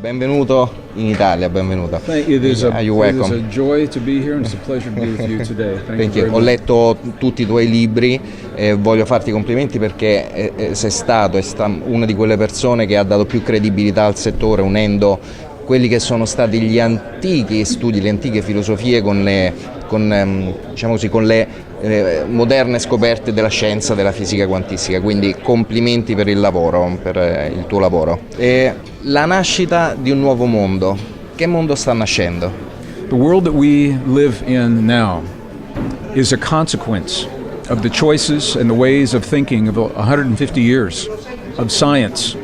Benvenuto in Italia, benvenuto. It is a welcome. joy to be here and it's a pleasure to be with you today. Thank you. Ho letto tutti i tuoi libri e voglio farti i complimenti perché sei stato una di quelle persone che ha dato più credibilità al settore, unendo quelli che sono stati gli antichi studi, le antiche filosofie con le moderne scoperte della scienza della fisica quantistica, quindi complimenti per il lavoro, per il tuo lavoro. E la nascita di un nuovo mondo. Che mondo sta nascendo? The world that we live in now is a consequence of the choices and the ways of thinking of 150 years of science.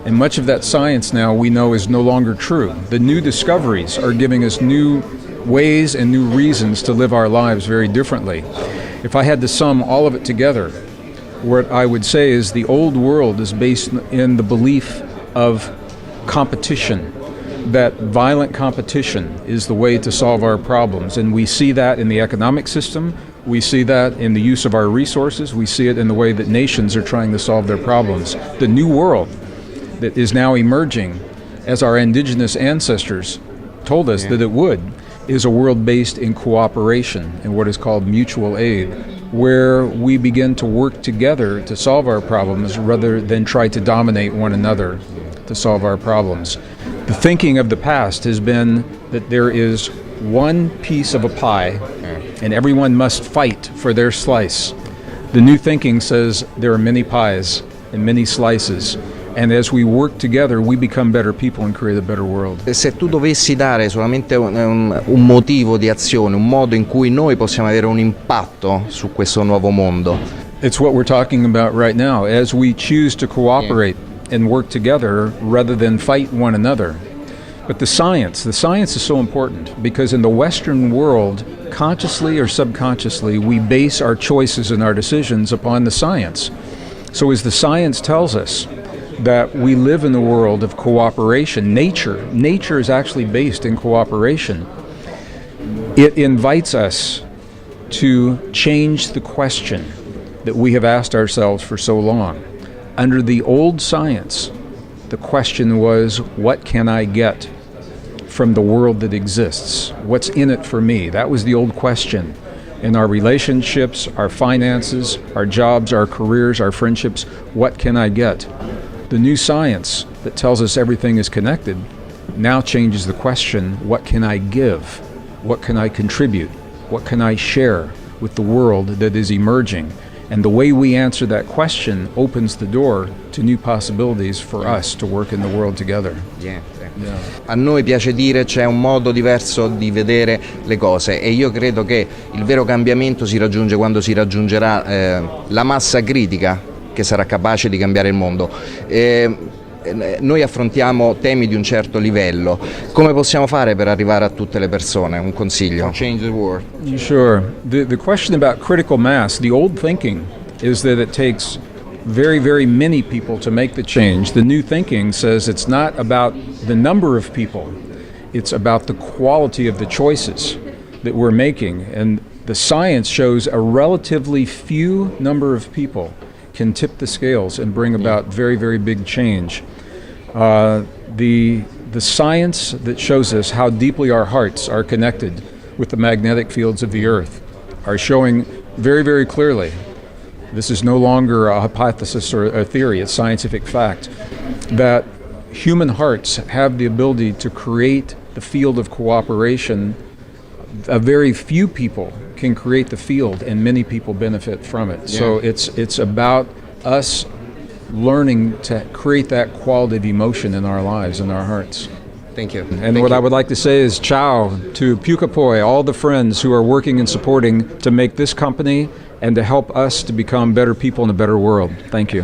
And much of that science now we know is no longer true. The new discoveries are giving us new ways and new reasons to live our lives very differently. If I had to sum all of it together, what I would say is the old world is based in the belief of competition, that violent competition is the way to solve our problems. And we see that in the economic system, we see that in the use of our resources, we see it in the way that nations are trying to solve their problems. The new world that is now emerging, as our indigenous ancestors told us that it would, is a world based in cooperation and what is called mutual aid, where we begin to work together to solve our problems rather than try to dominate one another to solve our problems. The thinking of the past has been that there is one piece of a pie and everyone must fight for their slice. The new thinking says there are many pies and many slices. And as we work together, we become better people and create a better world. Se tu dovessi dare solamente un motivo di azione, un modo in cui noi possiamo avere un impatto su questo nuovo mondo. It's what we're talking about right now. As we choose to cooperate and work together rather than fight one another. But the science is so important because in the Western world, consciously or subconsciously, we base our choices and our decisions upon the science. So as the science tells us that we live in a world of cooperation. Nature is actually based in cooperation. It invites us to change the question that we have asked ourselves for so long. Under the old science, the question was, what can I get from the world that exists? What's in it for me? That was the old question. In our relationships, our finances, our jobs, our careers, our friendships, what can I get? The new science that tells us everything is connected now changes the question, what can I give? What can I contribute? What can I share with the world that is emerging? And the way we answer that question opens the door to new possibilities for us to work in the world together. A noi piace dire c'è un modo diverso di vedere le cose e io credo che il vero cambiamento si raggiunge quando si raggiungerà la massa critica che sarà capace di cambiare il mondo. Noi affrontiamo temi di un certo livello. Come possiamo fare per arrivare a tutte le persone? Un consiglio? Change the world. Sure. The question about critical mass, the old thinking is that it takes very, very many people to make the change. The new thinking says it's not about the number of people, it's about the quality of the choices that we're making. And the science shows a relatively few number of people can tip the scales and bring about very, very big change. The science that shows us how deeply our hearts are connected with the magnetic fields of the earth are showing very, very clearly, this is no longer a hypothesis or a theory, it's scientific fact, that human hearts have the ability to create the field of cooperation. A very few people can create the field and many people benefit from it. So it's about us learning to create that quality of emotion in our lives and our hearts. Thank you. And what I would like to say is ciao to Pukapoi, all the friends who are working and supporting to make this company and to help us to become better people in a better world. Thank you.